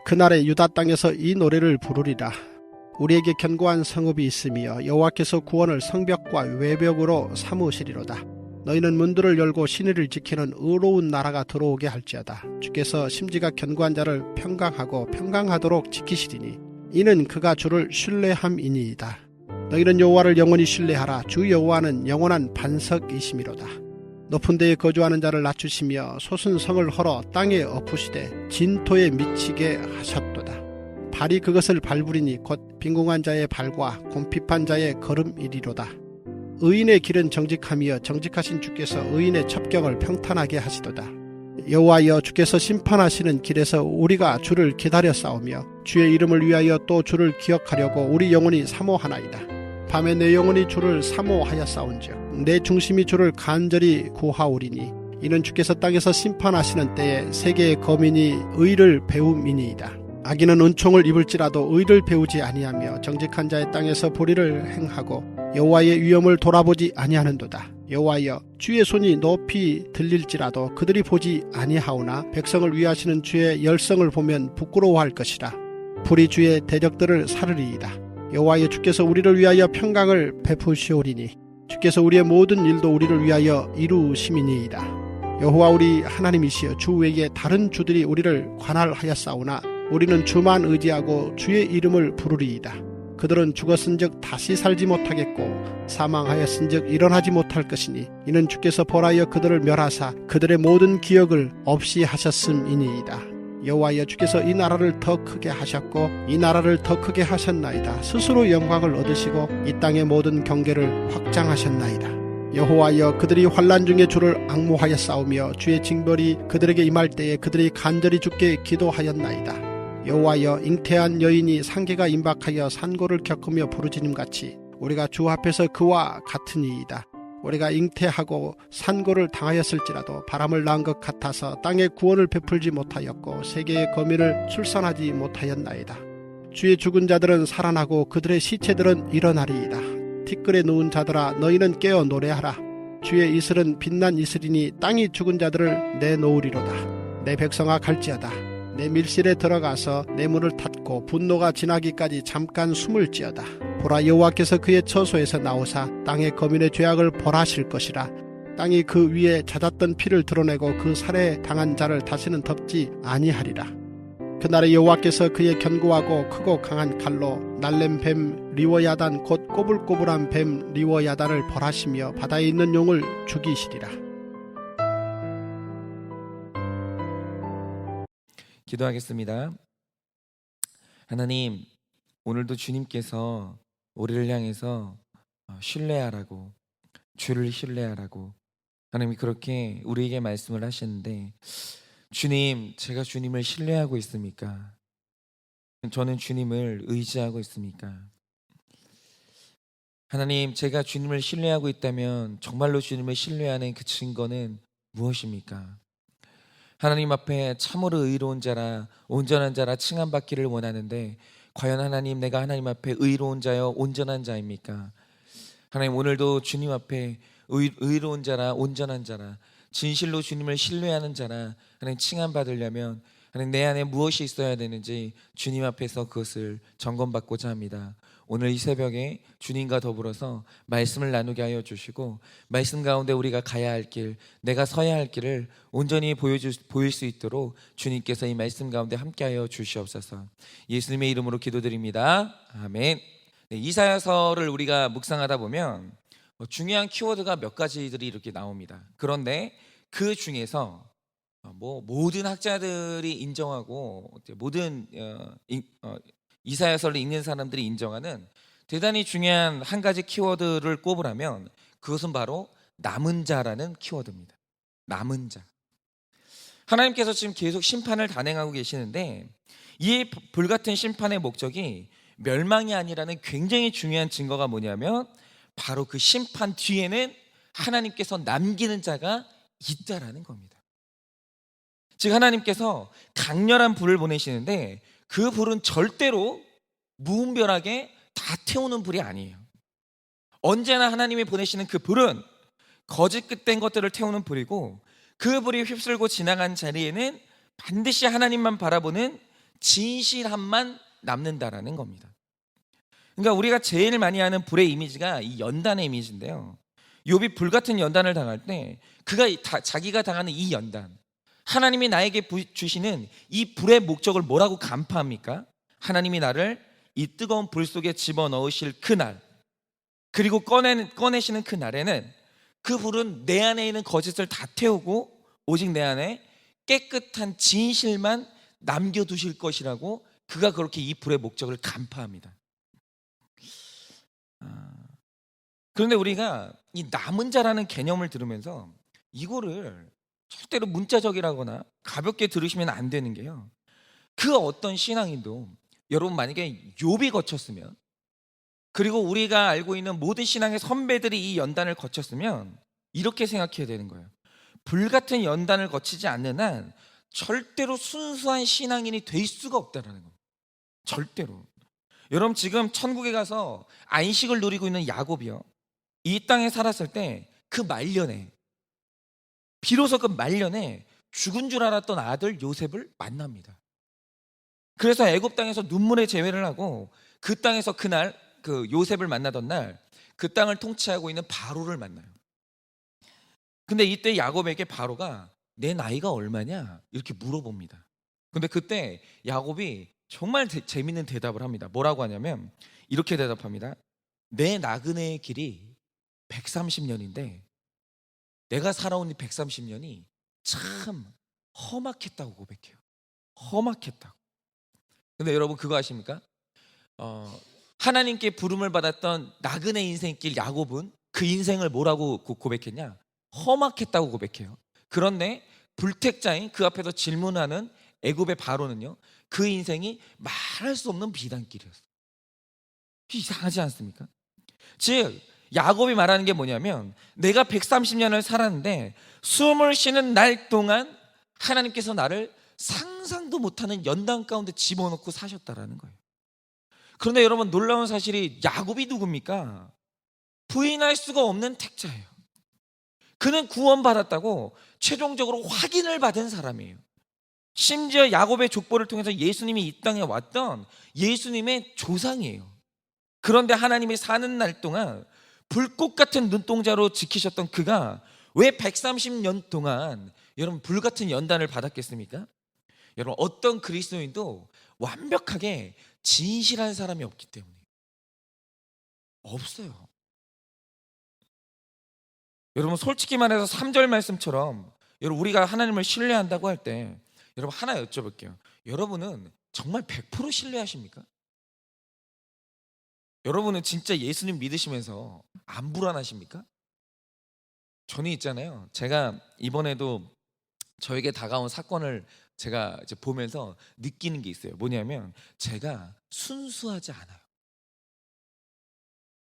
그날에 유다 땅에서 이 노래를 부르리라. 우리에게 견고한 성읍이 있으며 여호와께서 구원을 성벽과 외벽으로 삼으시리로다. 너희는 문들을 열고 신의를 지키는 의로운 나라가 들어오게 할지어다. 주께서 심지가 견고한 자를 평강하고 평강하도록 지키시리니 이는 그가 주를 신뢰함이니이다. 너희는 여호와를 영원히 신뢰하라. 주 여호와는 영원한 반석이시미로다. 높은 데에 거주하는 자를 낮추시며 솟은 성을 헐어 땅에 엎으시되 진토에 미치게 하셨도다. 발이 그것을 밟으리니 곧 빈궁한 자의 발과 곰핍한 자의 걸음이리로다. 의인의 길은 정직하며 정직하신 주께서 의인의 첩경을 평탄하게 하시도다. 여호와여, 주께서 심판하시는 길에서 우리가 주를 기다려 싸우며 주의 이름을 위하여 또 주를 기억하려고 우리 영혼이 사모하나이다. 밤에 내 영혼이 주를 사모하여 싸운즉 내 중심이 주를 간절히 구하오리니 이는 주께서 땅에서 심판하시는 때에 세계의 거민이 의를 배움이니이다. 악인은 은총을 입을지라도 의를 배우지 아니하며 정직한 자의 땅에서 불의를 행하고 여호와의 위엄을 돌아보지 아니하는도다. 여호와여, 주의 손이 높이 들릴지라도 그들이 보지 아니하오나 백성을 위하시는 주의 열성을 보면 부끄러워할 것이라. 불이 주의 대적들을 사르리이다. 여호와여, 주께서 우리를 위하여 평강을 베푸시오리니 주께서 우리의 모든 일도 우리를 위하여 이루심이니이다. 여호와 우리 하나님이시여, 주 외에 다른 주들이 우리를 관할하였사오나 우리는 주만 의지하고 주의 이름을 부르리이다. 그들은 죽었은즉 다시 살지 못하겠고 사망하였은즉 일어나지 못할 것이니 이는 주께서 벌하여 그들을 멸하사 그들의 모든 기억을 없이 하셨음이니이다. 여호와여, 주께서 이 나라를 더 크게 하셨고 이 나라를 더 크게 하셨나이다. 스스로 영광을 얻으시고 이 땅의 모든 경계를 확장하셨나이다. 여호와여, 그들이 환난 중에 주를 앙모하여 싸우며 주의 징벌이 그들에게 임할 때에 그들이 간절히 주께 기도하였나이다. 여호와여, 잉태한 여인이 상계가 임박하여 산고를 겪으며 부르짖음같이 우리가 주 앞에서 그와 같으니이다. 우리가 잉태하고 산고를 당하였을지라도 바람을 낳은 것 같아서 땅에 구원을 베풀지 못하였고 세계의 거민을 출산하지 못하였나이다. 주의 죽은 자들은 살아나고 그들의 시체들은 일어나리이다. 티끌에 누운 자들아, 너희는 깨어 노래하라. 주의 이슬은 빛난 이슬이니 땅이 죽은 자들을 내놓으리로다. 내 백성아, 갈지어다. 내 밀실에 들어가서 내 문을 닫고 분노가 지나기까지 잠깐 숨을 지어다. 보라, 여호와께서 그의 처소에서 나오사 땅의 거민의 죄악을 벌하실 것이라. 땅이 그 위에 잦았던 피를 드러내고 그 살해 당한 자를 다시는 덮지 아니하리라. 그날에 여호와께서 그의 견고하고 크고 강한 칼로 날렘 뱀 리워야단 곧 꼬불꼬불한 뱀 리워야단을 벌하시며 바다에 있는 용을 죽이시리라. 기도하겠습니다. 하나님, 오늘도 주님께서 우리를 향해서 신뢰하라고, 주를 신뢰하라고 하나님이 그렇게 우리에게 말씀을 하시는데, 주님, 제가 주님을 신뢰하고 있습니까? 저는 주님을 의지하고 있습니까? 하나님, 제가 주님을 신뢰하고 있다면 정말로 주님을 신뢰하는 그 증거는 무엇입니까? 하나님 앞에 참으로 의로운 자라 온전한 자라 칭함받기를 원하는데 과연 하나님, 내가 하나님 앞에 의로운 자여 온전한 자입니까? 하나님, 오늘도 주님 앞에 의로운 자라 온전한 자라 진실로 주님을 신뢰하는 자라 하나님 칭함받으려면 하나님, 내 안에 무엇이 있어야 되는지 주님 앞에서 그것을 점검받고자 합니다. 오늘 이 새벽에 주님과 더불어서 말씀을 나누게 하여 주시고 말씀 가운데 우리가 가야 할 길, 내가 서야 할 길을 온전히 보일 수 있도록 주님께서 이 말씀 가운데 함께하여 주시옵소서. 예수님의 이름으로 기도드립니다. 아멘. 네, 이사야서를 우리가 묵상하다 보면 중요한 키워드가 몇 가지들이 이렇게 나옵니다. 그런데 그 중에서 모든 학자들이 인정하고 모든 이사야서를 읽는 사람들이 인정하는 대단히 중요한 한 가지 키워드를 꼽으라면 그것은 바로 남은 자라는 키워드입니다. 남은 자. 하나님께서 지금 계속 심판을 단행하고 계시는데 이 불같은 심판의 목적이 멸망이 아니라는 굉장히 중요한 증거가 뭐냐면 바로 그 심판 뒤에는 하나님께서 남기는 자가 있다라는 겁니다. 즉 하나님께서 강렬한 불을 보내시는데 그 불은 절대로 무분별하게 다 태우는 불이 아니에요. 언제나 하나님이 보내시는 그 불은 거짓 끝된 것들을 태우는 불이고 그 불이 휩쓸고 지나간 자리에는 반드시 하나님만 바라보는 진실함만 남는다라는 겁니다. 그러니까 우리가 제일 많이 하는 불의 이미지가 이 연단의 이미지인데요. 욥이 불같은 연단을 당할 때 자기가 당하는 이 연단, 하나님이 나에게 주시는 이 불의 목적을 뭐라고 간파합니까? 하나님이 나를 이 뜨거운 불 속에 집어넣으실 그날, 그리고 꺼내시는 그 날에는 그 불은 내 안에 있는 거짓을 다 태우고 오직 내 안에 깨끗한 진실만 남겨두실 것이라고 그가 그렇게 이 불의 목적을 간파합니다. 그런데 우리가 이 남은 자라는 개념을 들으면서 이거를 절대로 문자적이라거나 가볍게 들으시면 안 되는 게요, 그 어떤 신앙인도 여러분 만약에 욥이 거쳤으면, 그리고 우리가 알고 있는 모든 신앙의 선배들이 이 연단을 거쳤으면 이렇게 생각해야 되는 거예요. 불같은 연단을 거치지 않는 한 절대로 순수한 신앙인이 될 수가 없다는 겁니다. 절대로. 여러분 지금 천국에 가서 안식을 누리고 있는 야곱이요, 이 땅에 살았을 때 그 말년에, 비로소 그 말년에 죽은 줄 알았던 아들 요셉을 만납니다. 그래서 애굽 땅에서 눈물의 제회를 하고 그 땅에서 그날 그 요셉을 만나던 날 그 땅을 통치하고 있는 바로를 만나요. 근데 이때 야곱에게 바로가 내 나이가 얼마냐 이렇게 물어봅니다. 근데 그때 야곱이 정말 재밌는 대답을 합니다. 뭐라고 하냐면 이렇게 대답합니다. 내 나그네의 길이 130년인데 내가 살아온 이 130년이 참 험악했다고 고백해요. 험악했다고. 근데 여러분 그거 아십니까? 하나님께 부름을 받았던 나그네 인생길 야곱은 그 인생을 뭐라고 고백했냐? 험악했다고 고백해요. 그런데 불택자인 그 앞에서 질문하는 애굽의 바로는요, 그 인생이 말할 수 없는 비단길이었어요. 이상하지 않습니까? 즉 야곱이 말하는 게 뭐냐면 내가 130년을 살았는데 숨을 쉬는 날 동안 하나님께서 나를 상상도 못하는 연단 가운데 집어넣고 사셨다라는 거예요. 그런데 여러분 놀라운 사실이 야곱이 누굽니까? 부인할 수가 없는 택자예요. 그는 구원받았다고 최종적으로 확인을 받은 사람이에요. 심지어 야곱의 족보를 통해서 예수님이 이 땅에 왔던 예수님의 조상이에요. 그런데 하나님이 사는 날 동안 불꽃 같은 눈동자로 지키셨던 그가 왜 130년 동안 여러분 불같은 연단을 받았겠습니까? 여러분 어떤 그리스도인도 완벽하게 진실한 사람이 없기 때문에 없어요. 여러분 솔직히 말해서 3절 말씀처럼 여러분 우리가 하나님을 신뢰한다고 할 때 여러분 하나 여쭤볼게요. 여러분은 정말 100% 신뢰하십니까? 여러분은 진짜 예수님 믿으시면서 안 불안하십니까? 저는 있잖아요. 제가 이번에도 저에게 다가온 사건을 제가 이제 보면서 느끼는 게 있어요. 뭐냐면 제가 순수하지 않아요.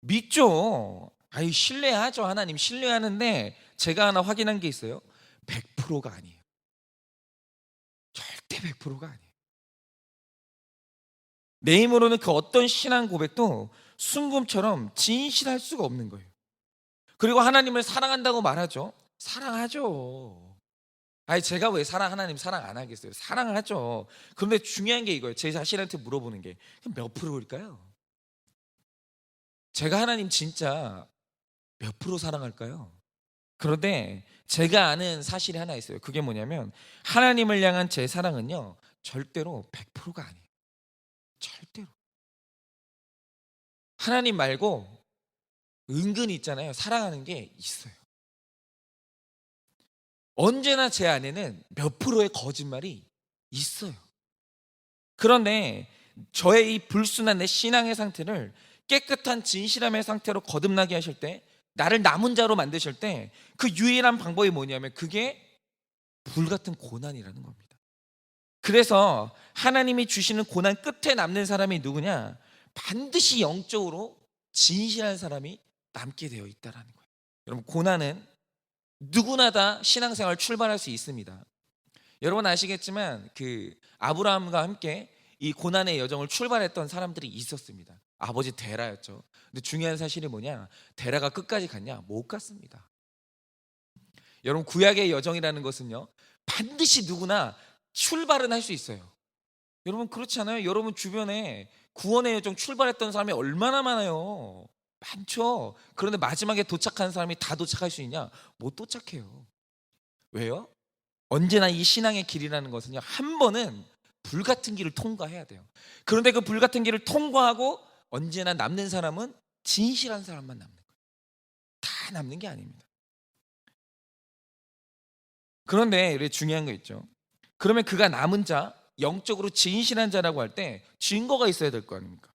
믿죠. 아유 신뢰하죠. 하나님 신뢰하는데 제가 하나 확인한 게 있어요. 100%가 아니에요. 절대 100%가 아니에요. 내 힘으로는 그 어떤 신앙 고백도 순금처럼 진실할 수가 없는 거예요. 그리고 하나님을 사랑한다고 말하죠. 사랑하죠. 아니 제가 왜 하나님 사랑 안 하겠어요? 사랑하죠. 그런데 중요한 게 이거예요. 제 자신한테 물어보는 게 몇 프로일까요? 제가 하나님 진짜 몇 프로 사랑할까요? 그런데 제가 아는 사실이 하나 있어요. 그게 뭐냐면 하나님을 향한 제 사랑은요 절대로 100%가 아니에요. 절대로. 하나님 말고 은근히 있잖아요. 사랑하는 게 있어요. 언제나 제 안에는 몇 프로의 거짓말이 있어요. 그런데 저의 이 불순한 내 신앙의 상태를 깨끗한 진실함의 상태로 거듭나게 하실 때, 나를 남은 자로 만드실 때 그 유일한 방법이 뭐냐면 그게 불같은 고난이라는 겁니다. 그래서 하나님이 주시는 고난 끝에 남는 사람이 누구냐? 반드시 영적으로 진실한 사람이 남게 되어 있다는 거예요. 여러분 고난은 누구나 다 신앙생활 출발할 수 있습니다. 여러분 아시겠지만 그 아브라함과 함께 이 고난의 여정을 출발했던 사람들이 있었습니다. 아버지 데라였죠. 근데 중요한 사실이 뭐냐? 데라가 끝까지 갔냐? 못 갔습니다. 여러분 구약의 여정이라는 것은요 반드시 누구나 출발은 할 수 있어요. 여러분 그렇지 않아요? 여러분 주변에 구원의 여정 출발했던 사람이 얼마나 많아요. 많죠. 그런데 마지막에 도착하는 사람이 다 도착할 수 있냐? 못 도착해요. 왜요? 언제나 이 신앙의 길이라는 것은요, 한 번은 불같은 길을 통과해야 돼요. 그런데 그 불같은 길을 통과하고 언제나 남는 사람은 진실한 사람만 남는 거예요. 다 남는 게 아닙니다. 그런데 이렇게 중요한 거 있죠. 그러면 그가 남은 자, 영적으로 진실한 자라고 할 때 증거가 있어야 될 거 아닙니까?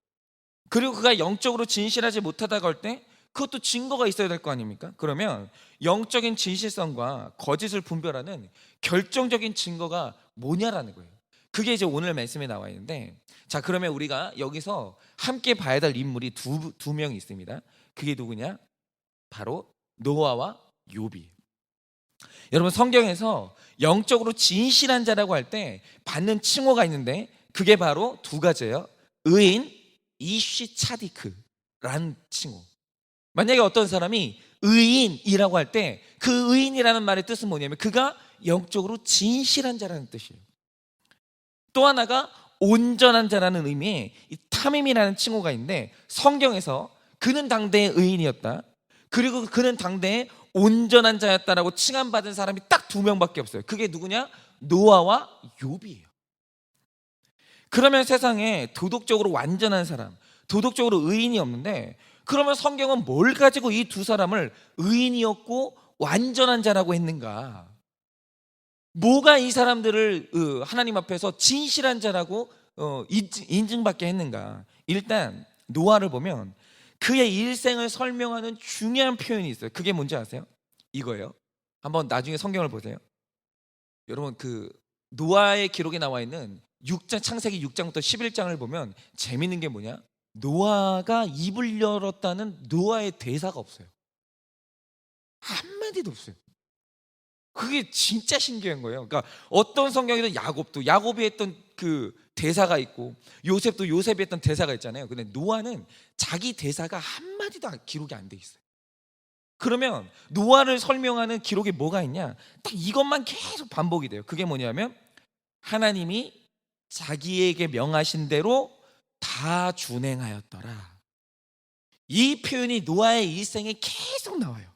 그리고 그가 영적으로 진실하지 못하다고 할 때 그것도 증거가 있어야 될 거 아닙니까? 그러면 영적인 진실성과 거짓을 분별하는 결정적인 증거가 뭐냐라는 거예요. 그게 이제 오늘 말씀에 나와 있는데, 자, 그러면 우리가 여기서 함께 봐야 될 인물이 두 명이 있습니다. 그게 누구냐? 바로 노아와 욥이. 여러분 성경에서 영적으로 진실한 자라고 할 때 받는 칭호가 있는데 그게 바로 두 가지예요. 의인, 이쉬 차디크라는 칭호. 만약에 어떤 사람이 의인이라고 할 때 그 의인이라는 말의 뜻은 뭐냐면 그가 영적으로 진실한 자라는 뜻이에요. 또 하나가 온전한 자라는 의미의 이 타밈이라는 칭호가 있는데, 성경에서 그는 당대의 의인이었다, 그리고 그는 당대의 온전한 자였다라고 칭함받은 사람이 딱 두 명밖에 없어요. 그게 누구냐? 노아와 욥이에요. 그러면 세상에 도덕적으로 완전한 사람, 도덕적으로 의인이 없는데, 그러면 성경은 뭘 가지고 이 두 사람을 의인이었고 완전한 자라고 했는가? 뭐가 이 사람들을 하나님 앞에서 진실한 자라고 인증받게 했는가? 일단 노아를 보면 그의 일생을 설명하는 중요한 표현이 있어요. 그게 뭔지 아세요? 이거예요. 한번 나중에 성경을 보세요. 여러분 그 노아의 기록에 나와 있는 6장, 창세기 6장부터 11장을 보면 재밌는 게 뭐냐? 노아가 입을 열었다는 노아의 대사가 없어요. 한마디도 없어요. 그게 진짜 신기한 거예요. 그러니까 어떤 성경에도 야곱이 했던 그 대사가 있고 요셉도 요셉이 했던 대사가 있잖아요. 근데 노아는 자기 대사가 한마디도 기록이 안 돼 있어요. 그러면 노아를 설명하는 기록에 뭐가 있냐? 딱 이것만 계속 반복이 돼요. 그게 뭐냐면 하나님이 자기에게 명하신 대로 다 준행하였더라. 이 표현이 노아의 일생에 계속 나와요.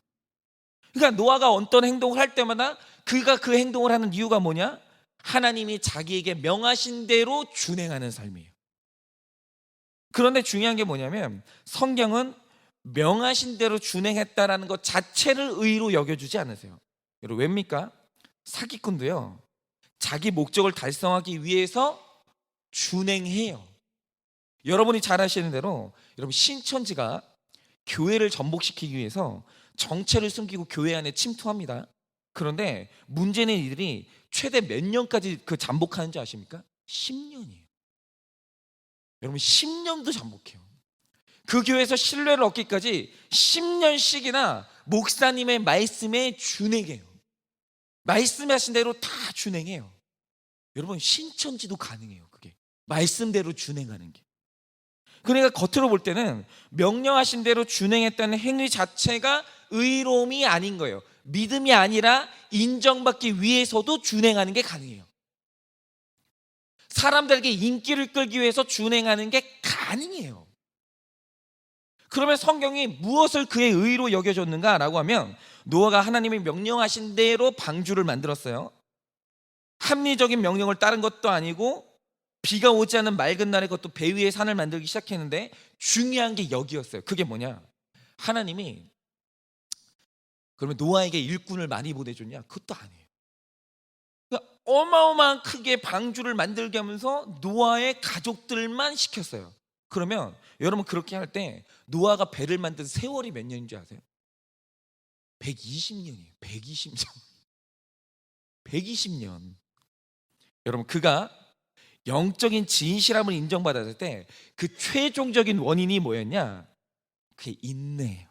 그러니까 노아가 어떤 행동을 할 때마다 그가 그 행동을 하는 이유가 뭐냐? 하나님이 자기에게 명하신 대로 준행하는 삶이에요. 그런데 중요한 게 뭐냐면 성경은 명하신 대로 준행했다라는 것 자체를 의로 여겨주지 않으세요. 여러분 왜입니까? 사기꾼도요, 자기 목적을 달성하기 위해서 준행해요. 여러분이 잘 아시는 대로 여러분 신천지가 교회를 전복시키기 위해서 정체를 숨기고 교회 안에 침투합니다. 그런데 문제는 이들이 최대 몇 년까지 그 잠복하는 줄 아십니까? 10년이에요. 여러분 10년도 잠복해요. 그 교회에서 신뢰를 얻기까지 10년씩이나 목사님의 말씀에 준행해요. 말씀하신 대로 다 준행해요. 여러분 신천지도 가능해요. 그게 말씀대로 준행하는 게. 그러니까 겉으로 볼 때는 명령하신 대로 준행했다는 행위 자체가 의로움이 아닌 거예요. 믿음이 아니라 인정받기 위해서도 준행하는 게 가능해요. 사람들에게 인기를 끌기 위해서 준행하는 게 가능해요. 그러면 성경이 무엇을 그의 의로 여겨줬는가라고 하면 노아가 하나님이 명령하신 대로 방주를 만들었어요. 합리적인 명령을 따른 것도 아니고 비가 오지 않는 맑은 날에 그것도 배 위에 산을 만들기 시작했는데 중요한 게 여기였어요. 그게 뭐냐? 하나님이 그러면 노아에게 일꾼을 많이 보내줬냐? 그것도 아니에요. 그러니까 어마어마한 크게 방주를 만들게 하면서 노아의 가족들만 시켰어요. 그러면 여러분 그렇게 할 때 노아가 배를 만든 세월이 몇 년인 줄 아세요? 120년이에요. 120년. 120년. 여러분 그가 영적인 진실함을 인정받았을 때 그 최종적인 원인이 뭐였냐? 그의 인내예요.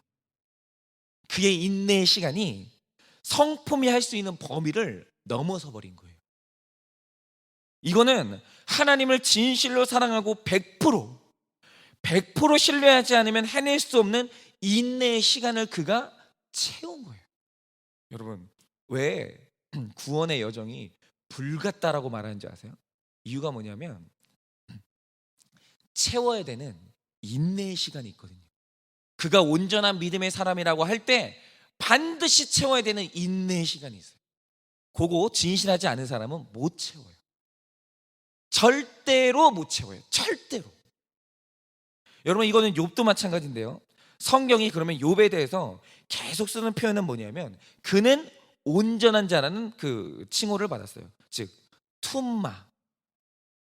그의 인내의 시간이 성품이 할 수 있는 범위를 넘어서 버린 거예요. 이거는 하나님을 진실로 사랑하고 100% 신뢰하지 않으면 해낼 수 없는 인내의 시간을 그가 채운 거예요. 여러분 왜 구원의 여정이 불같다라고 말하는지 아세요? 이유가 뭐냐면 채워야 되는 인내의 시간이 있거든요. 그가 온전한 믿음의 사람이라고 할 때 반드시 채워야 되는 인내의 시간이 있어요. 그거 진실하지 않은 사람은 못 채워요. 절대로 못 채워요. 절대로. 여러분, 이거는 욥도 마찬가지인데요. 성경이 그러면 욥에 대해서 계속 쓰는 표현은 뭐냐면 그는 온전한 자라는 그 칭호를 받았어요. 즉 툼마,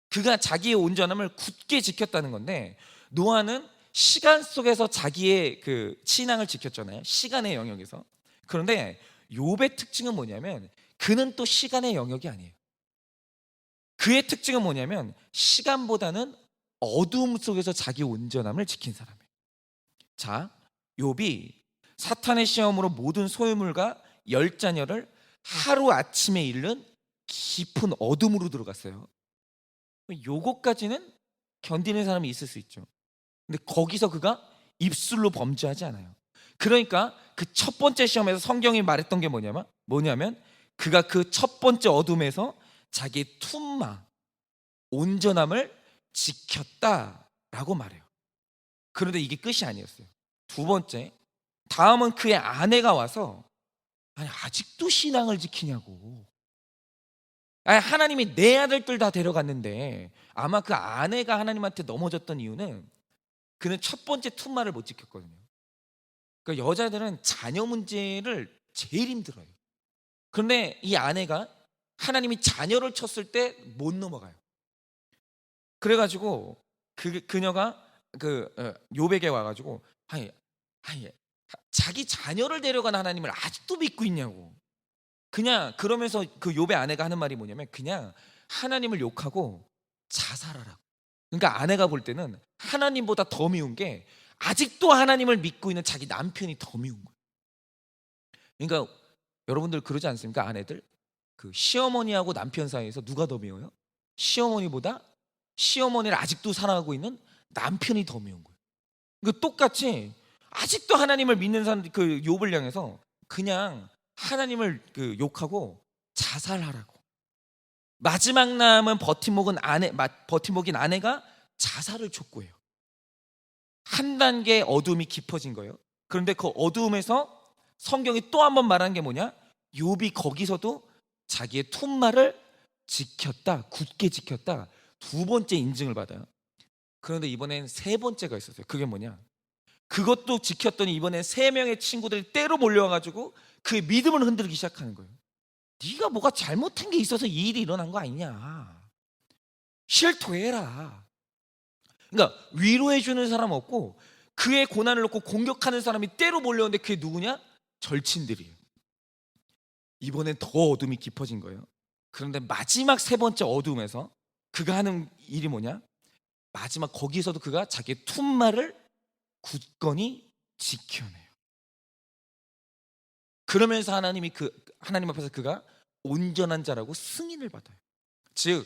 그가 자기의 온전함을 굳게 지켰다는 건데, 노아는 시간 속에서 자기의 그 신앙을 지켰잖아요. 시간의 영역에서. 그런데 욥의 특징은 뭐냐면 그는 또 시간의 영역이 아니에요. 그의 특징은 뭐냐면 시간보다는 어두움 속에서 자기 온전함을 지킨 사람이에요. 자, 욥이 사탄의 시험으로 모든 소유물과 열 자녀를 하루아침에 잃는 깊은 어둠으로 들어갔어요. 요거까지는 견디는 사람이 있을 수 있죠. 근데 거기서 그가 입술로 범죄하지 않아요. 그러니까 그 첫 번째 시험에서 성경이 말했던 게 뭐냐면 그가 그 첫 번째 어둠에서 자기의 툼마, 온전함을 지켰다라고 말해요. 그런데 이게 끝이 아니었어요. 두 번째, 다음은 그의 아내가 와서 아니 아직도 신앙을 지키냐고. 아니, 하나님이 내 아들들 다 데려갔는데, 아마 그 아내가 하나님한테 넘어졌던 이유는 그는 첫 번째 툼마를 못 지켰거든요. 그러니까 여자들은 자녀 문제를 제일 힘들어요. 그런데 이 아내가 하나님이 자녀를 쳤을 때 못 넘어가요. 그래가지고 그녀가 욥에게 와가지고 아니 자기 자녀를 데려간 하나님을 아직도 믿고 있냐고. 그냥 그러면서 그 욥의 아내가 하는 말이 뭐냐면 그냥 하나님을 욕하고 자살하라고. 그러니까 아내가 볼 때는 하나님보다 더 미운 게 아직도 하나님을 믿고 있는 자기 남편이 더 미운 거예요. 그러니까 여러분들 그러지 않습니까? 아내들, 그 시어머니하고 남편 사이에서 누가 더 미워요? 시어머니보다 시어머니를 아직도 사랑하고 있는 남편이 더 미운 거예요. 그 똑같이 아직도 하나님을 믿는 사람, 그 욥을 향해서 그냥 하나님을 욕하고 자살하라고. 마지막 남은 버팀목인 아내가 자살을 촉구해요. 한 단계 어둠이 깊어진 거예요. 그런데 그 어두움에서 성경이 또 한 번 말한 게 뭐냐? 욥이 거기서도 자기의 툼마를 지켰다, 굳게 지켰다. 두 번째 인증을 받아요. 그런데 이번엔 세 번째가 있었어요. 그게 뭐냐? 그것도 지켰더니 이번엔 세 명의 친구들이 때로 몰려와가지고 그의 믿음을 흔들기 시작하는 거예요. 네가 뭐가 잘못한 게 있어서 이 일이 일어난 거 아니냐? 실토해라. 그러니까 위로해 주는 사람 없고 그의 고난을 놓고 공격하는 사람이 때로 몰려오는데 그게 누구냐? 절친들이에요. 이번엔 더 어둠이 깊어진 거예요. 그런데 마지막 세 번째 어둠에서 그가 하는 일이 뭐냐? 마지막 거기서도 그가 자기의 툰마를 굳건히 지켜내요. 그러면서 하나님 앞에서 그가 온전한 자라고 승인을 받아요. 즉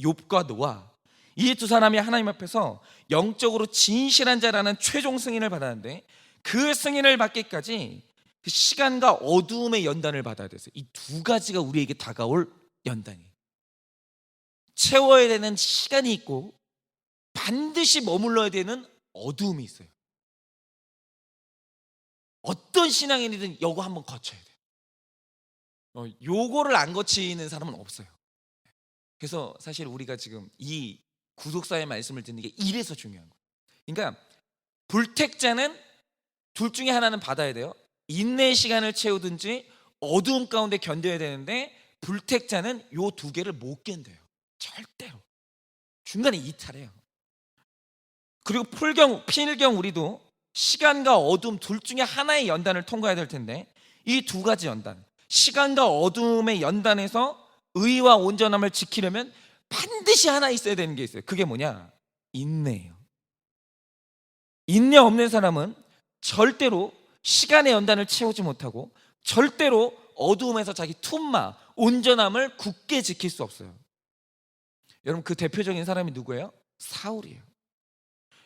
욥과 노아, 이 두 사람이 하나님 앞에서 영적으로 진실한 자라는 최종 승인을 받았는데, 그 승인을 받기까지 그 시간과 어두움의 연단을 받아야 됐어요. 이 두 가지가 우리에게 다가올 연단이에요. 채워야 되는 시간이 있고 반드시 머물러야 되는 어두움이 있어요. 어떤 신앙인이든 요거 한번 거쳐야 돼요. 요거를 안 거치는 사람은 없어요. 그래서 사실 우리가 지금 이 구속사의 말씀을 듣는 게 이래서 중요한 거예요. 그러니까 불택자는 둘 중에 하나는 받아야 돼요. 인내의 시간을 채우든지 어두움 가운데 견뎌야 되는데, 불택자는 요 두 개를 못 견뎌요. 절대로. 중간에 이탈해요. 그리고 필경 우리도 시간과 어둠 둘 중에 하나의 연단을 통과해야 될 텐데, 이 두 가지 연단, 시간과 어둠의 연단에서 의와 온전함을 지키려면 반드시 하나 있어야 되는 게 있어요. 그게 뭐냐? 인내예요. 인내 없는 사람은 절대로 시간의 연단을 채우지 못하고 절대로 어두움에서 자기 툼마, 온전함을 굳게 지킬 수 없어요. 여러분, 그 대표적인 사람이 누구예요? 사울이에요.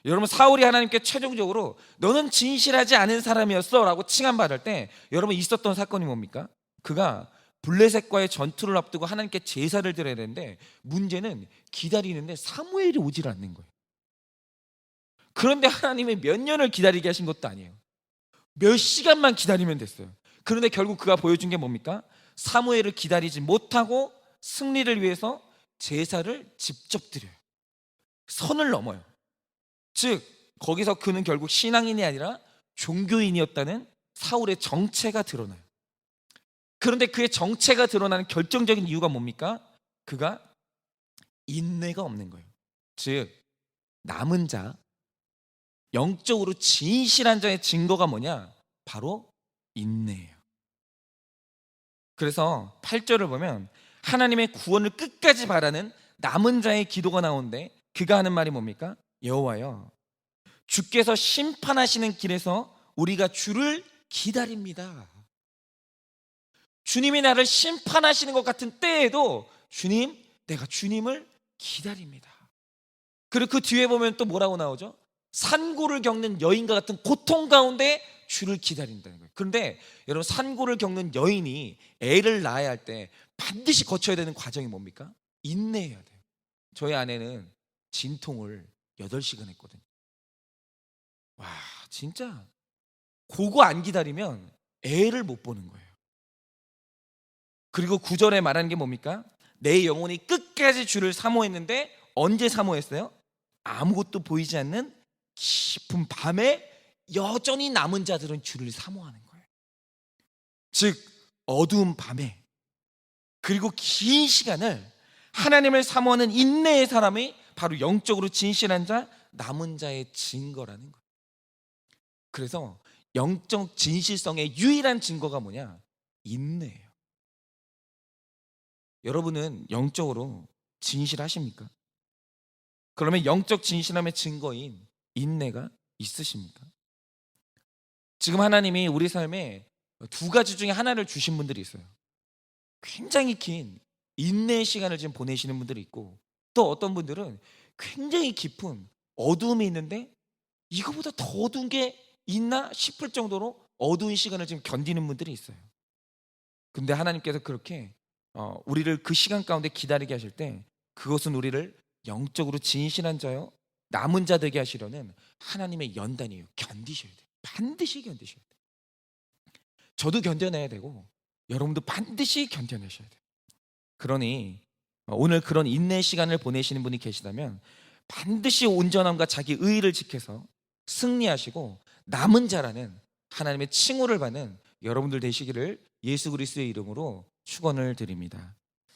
여러분, 사울이 하나님께 최종적으로 너는 진실하지 않은 사람이었어 라고 칭함받을 때 여러분 있었던 사건이 뭡니까? 그가 블레셋과의 전투를 앞두고 하나님께 제사를 드려야 되는데, 문제는 기다리는데 사무엘이 오질 않는 거예요. 그런데 하나님이 몇 년을 기다리게 하신 것도 아니에요. 몇 시간만 기다리면 됐어요. 그런데 결국 그가 보여준 게 뭡니까? 사무엘을 기다리지 못하고 승리를 위해서 제사를 직접 드려요. 선을 넘어요. 즉 거기서 그는 결국 신앙인이 아니라 종교인이었다는 사울의 정체가 드러나요. 그런데 그의 정체가 드러나는 결정적인 이유가 뭡니까? 그가 인내가 없는 거예요. 즉 남은 자, 영적으로 진실한 자의 증거가 뭐냐? 바로 인내예요. 그래서 8절을 보면 하나님의 구원을 끝까지 바라는 남은 자의 기도가 나오는데 그가 하는 말이 뭡니까? 여호와여, 주께서 심판하시는 길에서 우리가 주를 기다립니다. 주님이 나를 심판하시는 것 같은 때에도 주님, 내가 주님을 기다립니다. 그리고 그 뒤에 보면 또 뭐라고 나오죠? 산고를 겪는 여인과 같은 고통 가운데 주를 기다린다는 거예요. 그런데 여러분, 산고를 겪는 여인이 애를 낳아야 할 때 반드시 거쳐야 되는 과정이 뭡니까? 인내해야 돼요. 저희 아내는 진통을 8시간 했거든요. 와, 진짜 그거 안 기다리면 애를 못 보는 거예요. 그리고 9절에 말하는 게 뭡니까? 내 영혼이 끝까지 주를 사모했는데 언제 사모했어요? 아무것도 보이지 않는 깊은 밤에 여전히 남은 자들은 주를 사모하는 거예요. 즉 어두운 밤에 그리고 긴 시간을 하나님을 사모하는 인내의 사람이 바로 영적으로 진실한 자, 남은 자의 증거라는 거예요. 그래서 영적 진실성의 유일한 증거가 뭐냐? 인내예요. 여러분은 영적으로 진실하십니까? 그러면 영적 진실함의 증거인 인내가 있으십니까? 지금 하나님이 우리 삶에 2가지 중에 하나를 주신 분들이 있어요. 굉장히 긴 인내의 시간을 지금 보내시는 분들이 있고, 또 어떤 분들은 굉장히 깊은 어두움이 있는데 이거보다 더 어두운 게 있나 싶을 정도로 어두운 시간을 지금 견디는 분들이 있어요. 근데 하나님께서 그렇게 우리를 그 시간 가운데 기다리게 하실 때 그것은 우리를 영적으로 진실한 자요, 남은 자 되게 하시려는 하나님의 연단이에요. 견디셔야 돼요. 반드시 견디셔야 돼요. 저도 견뎌내야 되고 여러분도 반드시 견뎌내셔야 돼요. 그러니 오늘 그런 인내 시간을 보내시는 분이 계시다면 반드시 온전함과 자기 의의를 지켜서 승리하시고 남은 자라는 하나님의 칭호를 받는 여러분들 되시기를 예수 그리스도의 이름으로 축원을 드립니다.